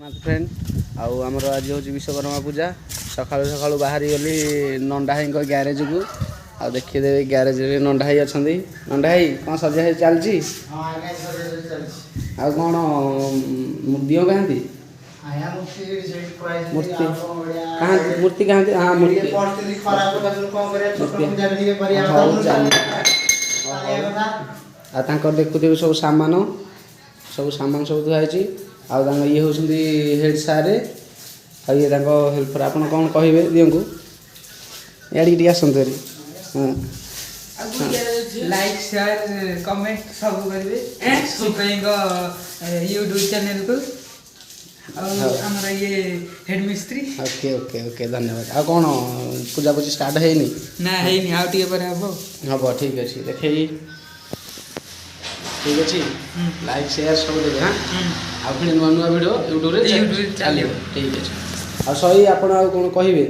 Friend आमर आज हूँ विश्वकर्मा पूजा सका सका बाहरी गली नंडा भाई ग्यारेज को आ देखीदे ग्यारेज नंडा भाई अच्छा नंडा भाई कौन सजा चलती आ कौन दियो कहाँ मूर्ति कहाँ मूर्ति कहाँ हाँ मूर्ति देखुथे सब सामान सब धुआई ये होती हेड सारे आ ये हेल्पर आप कौन कहे दियों याड़ी आसतु लाइक शेयर कमेंट सब करेंगे यूट्यूब चैनल को और ये हेड मिस्त्री ओके ओके ओके धन्यवाद आ कौन पूजा पूजी स्टार्ट है ना है आउ टे पर हम ठीक अच्छे देखे ठीक अच्छे लाइक शेयर सब देखे हाँ आ फिर नुआ नुआ वीडियो यूट्यूब चलो ठीक अच्छे आ सही आप कौन कहे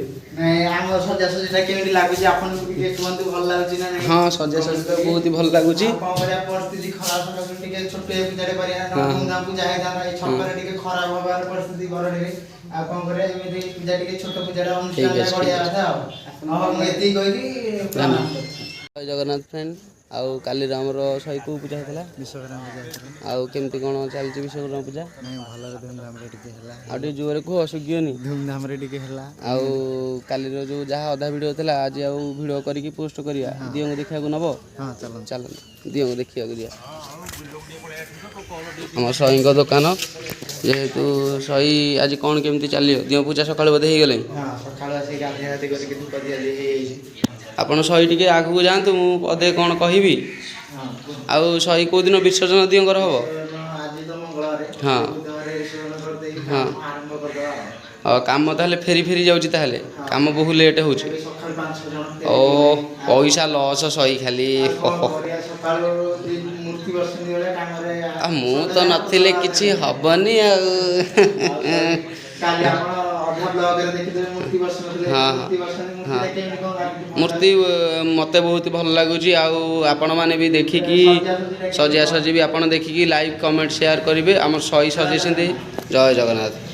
हाँ सजा सजी तो बहुत ही भल लगुच जगन्नाथ फ्रेंड आउ काली आमर शही को पूजा होता विश्वकर्मा पूजा आउ केमती कौन चलती विश्वकर्मा पूजा भल धूमधाम आउ जोरे कह सुगियोनी धूमधाम आउ काली जो जहाँ अधा भिड था आज आउ भिड करके पोस्ट करिया दियों को देखा नब हाँ चल चल दियों को देखा दिया आम सही दुकान जेहेतु सही आज कौन केमती चलियो दियों पूजा सका बोधे हो गले आपड़ सही टे आगू जातु पदे कौन कहि आउ सही कौ दिन विसर्जन दियों हाँ हाँ हाँ काम ताले फेरी फेरी जाऊँ ताले काम बहुत लेट हो पैसा लस सही खाली मु तो नथिले किछि हबनी हाँ हाँ मूर्ति मत बहुत भल लगुच आपण मैंने भी देखिकी सजा सजी भी आप देखिकी लाइक कमेंट शेयर करेंगे आम सही सजेशन जय जगन्नाथ।